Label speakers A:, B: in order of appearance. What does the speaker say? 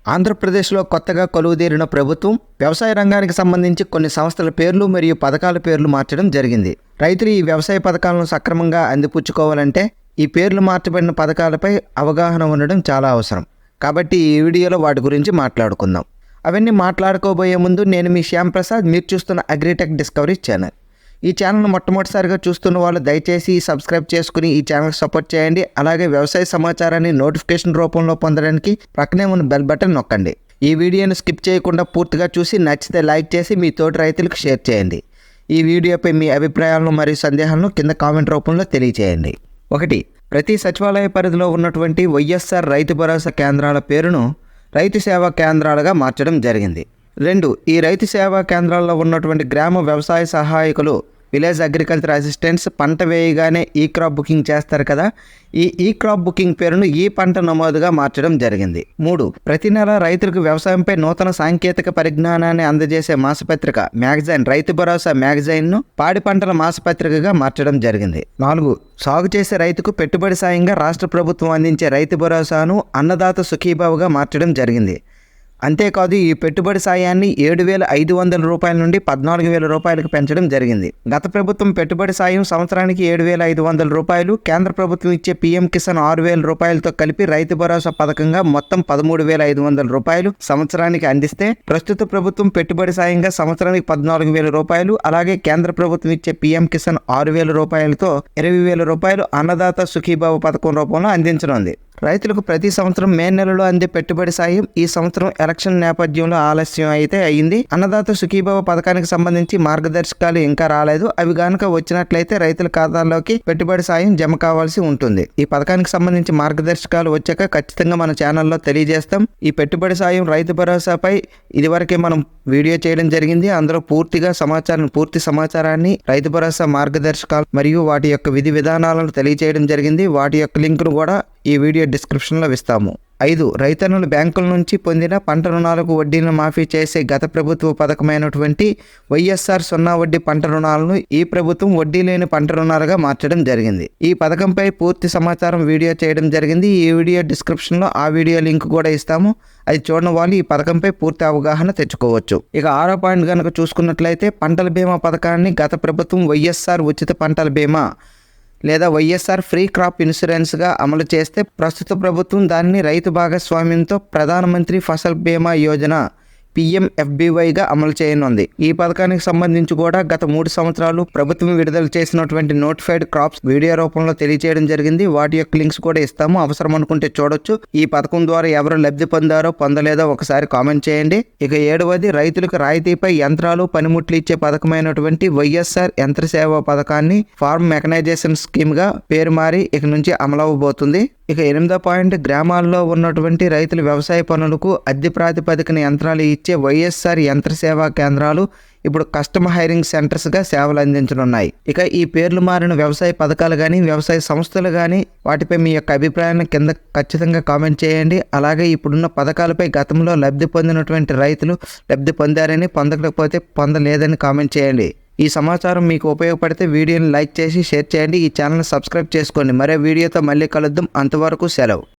A: ఆంధ్రప్రదేశ్లో కొత్తగా కొలువుదీరిన ప్రభుత్వం వ్యవసాయ రంగానికి సంబంధించి కొన్ని సంస్థల పేర్లు మరియు పథకాల పేర్లు మార్చడం జరిగింది. రైతులు ఈ వ్యవసాయ పథకాలను సక్రమంగా అందిపుచ్చుకోవాలంటే ఈ పేర్లు మార్చబడిన పథకాలపై అవగాహన ఉండడం చాలా అవసరం. కాబట్టి ఈ వీడియోలో వాటి గురించి మాట్లాడుకుందాం. అవన్నీ మాట్లాడుకోబోయే ముందు నేను మీ శ్యామ్ ప్రసాద్, మీరు చూస్తున్న అగ్రిటెక్ డిస్కవరీ ఛానల్. ఈ ఛానల్ను మొట్టమొదటిసారిగా చూస్తున్న వాళ్ళు దయచేసి సబ్స్క్రైబ్ చేసుకుని ఈ ఛానల్కి సపోర్ట్ చేయండి. అలాగే వ్యవసాయ సమాచారాన్ని నోటిఫికేషన్ రూపంలో పొందడానికి ప్రక్కనే ఉన్న బెల్ బటన్ నొక్కండి. ఈ వీడియోను స్కిప్ చేయకుండా పూర్తిగా చూసి నచ్చితే లైక్ చేసి మీ తోటి రైతులకు షేర్ చేయండి. ఈ వీడియోపై మీ అభిప్రాయాలను మరియు సందేహాలను కింద కామెంట్ రూపంలో తెలియచేయండి. 1. ప్రతి సచివాలయ పరిధిలో ఉన్నటువంటి వైఎస్ఆర్ రైతు భరోసా కేంద్రాల పేరును రైతు సేవా కేంద్రాలుగా మార్చడం జరిగింది. 2. ఈ రైతు సేవా కేంద్రాల్లో ఉన్నటువంటి గ్రామ వ్యవసాయ సహాయకులు, విలేజ్ అగ్రికల్చర్ అసిస్టెంట్స్ పంట వేయగానే ఈ క్రాప్ బుకింగ్ చేస్తారు కదా, ఈ క్రాప్ బుకింగ్ పేరును ఈ పంట నమోదుగా మార్చడం జరిగింది. 3. ప్రతి నెల రైతులకు వ్యవసాయంపై నూతన సాంకేతిక పరిజ్ఞానాన్ని అందజేసే మాసపత్రిక మ్యాగజైన్ రైతు భరోసా మ్యాగజైన్ను పాడి పంటల మాసపత్రికగా మార్చడం జరిగింది. 4. సాగు చేసే రైతుకు పెట్టుబడి సాయంగా రాష్ట్ర ప్రభుత్వం అందించే రైతు భరోసాను అన్నదాత సుఖీభావగా మార్చడం జరిగింది. అంతేకాదు ఈ పెట్టుబడి సాయాన్ని 7,500 రూపాయల నుండి 14,000 రూపాయలకు పెంచడం జరిగింది. గత ప్రభుత్వం పెట్టుబడి సాయం సంవత్సరానికి 7,500 రూపాయలు, కేంద్ర ప్రభుత్వం ఇచ్చే పీఎం కిసాన్ 6,000 రూపాయలతో కలిపి రైతు భరోసా పథకంగా మొత్తం 13,500 రూపాయలు సంవత్సరానికి అందిస్తే, ప్రస్తుత ప్రభుత్వం పెట్టుబడి సాయంగా సంవత్సరానికి 14,000 రూపాయలు, అలాగే కేంద్ర ప్రభుత్వం ఇచ్చే పీఎం కిసాన్ 6,000 రూపాయలతో 20,000 రూపాయలు అన్నదాత సుఖీభావ పథకం రూపంలో అందించనుంది. రైతులకు ప్రతి సంవత్సరం మే నెలలో అందే పెట్టుబడి సాయం ఈ సంవత్సరం ఎలక్షన్ నేపథ్యంలో ఆలస్యం అయితే అయింది. అన్నదాత సుఖీభావ పథకానికి సంబంధించి మార్గదర్శకాలు ఇంకా రాలేదు. అవి గనుక వచ్చినట్లయితే రైతుల ఖాతాల్లోకి పెట్టుబడి సాయం జమ కావాల్సి ఉంటుంది. ఈ పథకానికి సంబంధించి మార్గదర్శకాలు వచ్చాక ఖచ్చితంగా మన ఛానల్లో తెలియజేస్తాం. ఈ పెట్టుబడి సాయం రైతు భరోసాపై ఇదివరకే మనం వీడియో చేయడం జరిగింది. అందులో పూర్తి సమాచారాన్ని రైతు భరోసా మార్గదర్శకాలు మరియు వాటి యొక్క విధి విధానాలను తెలియజేయడం జరిగింది. వాటి యొక్క లింకును కూడా ఈ వీడియో డిస్క్రిప్షన్లో ఇస్తాము. 5. రైతన్నులు బ్యాంకుల నుంచి పొందిన పంట రుణాలకు వడ్డీలను మాఫీ చేసే గత ప్రభుత్వ పథకమైనటువంటి వైఎస్ఆర్ సున్నా వడ్డీ పంట రుణాలను ఈ ప్రభుత్వం వడ్డీ లేని పంట రుణాలుగా మార్చడం జరిగింది. ఈ పథకంపై పూర్తి సమాచారం వీడియో చేయడం జరిగింది. ఈ వీడియో డిస్క్రిప్షన్లో ఆ వీడియో లింక్ కూడా ఇస్తాము. అది చూడని వాళ్ళు ఈ పథకంపై పూర్తి అవగాహన తెచ్చుకోవచ్చు. ఇక 6వ పాయింట్ కనుక చూసుకున్నట్లయితే, పంటల బీమా పథకాన్ని గత ప్రభుత్వం వైఎస్ఆర్ ఉచిత పంటల బీమా లేదా వైఎస్ఆర్ ఫ్రీ క్రాప్ ఇన్సూరెన్స్గా అమలు చేస్తే, ప్రస్తుత ప్రభుత్వం దానిని రైతు భాగస్వామ్యంతో ప్రధానమంత్రి ఫసల్ బీమా యోజన PMFBYగా అమలు చేయనుంది. ఈ పథకానికి సంబంధించి కూడా గత 3 సంవత్సరాలు ప్రభుత్వం విడుదల చేసినటువంటి నోటిఫైడ్ క్రాప్స్ వీడియో రూపంలో తెలియజేయడం జరిగింది. వాటి యొక్క లింక్స్ కూడా ఇస్తాము, అవసరం అనుకుంటే చూడొచ్చు. ఈ పథకం ద్వారా ఎవరు లబ్ధి పొందారో పొందలేదో ఒకసారి కామెంట్ చేయండి. ఇక 7వది, రైతులకు రాయితీపై యంత్రాలు పనిముట్లు ఇచ్చే పథకమైనటువంటి వైఎస్ఆర్ యంత్ర సేవ పథకాన్ని ఫార్మ్ మెకనైజేషన్ స్కీమ్గా పేరు మారి ఇక నుంచి అమలవబోతుంది. ఇక 8వ పాయింట్, గ్రామాల్లో ఉన్నటువంటి రైతుల వ్యవసాయ పనులకు అద్దె ప్రాతిపదికన యంత్రాలు ఇచ్చే వైఎస్ఆర్ యంత్ర సేవా కేంద్రాలు ఇప్పుడు కస్టమర్ హైరింగ్ సెంటర్స్గా సేవలు అందించనున్నాయి. ఇక ఈ పేర్లు మారిన వ్యవసాయ పథకాలు కానీ, వ్యవసాయ సంస్థలు కానీ, వాటిపై మీ యొక్క అభిప్రాయాన్ని కింద ఖచ్చితంగా కామెంట్ చేయండి. అలాగే ఇప్పుడున్న పథకాలపై గతంలో లబ్ధి పొందినటువంటి రైతులు లబ్ధి పొందారని, పొందకపోతే పొందలేదని కామెంట్ చేయండి. ఈ సమాచారం మీకు ఉపయోగపడితే వీడియోని లైక్ చేసి షేర్ చేయండి. ఈ ఛానల్ని సబ్స్క్రైబ్ చేసుకోండి. మరో వీడియోతో మళ్ళీ కలుద్దాం. అంతవరకు సెలవు.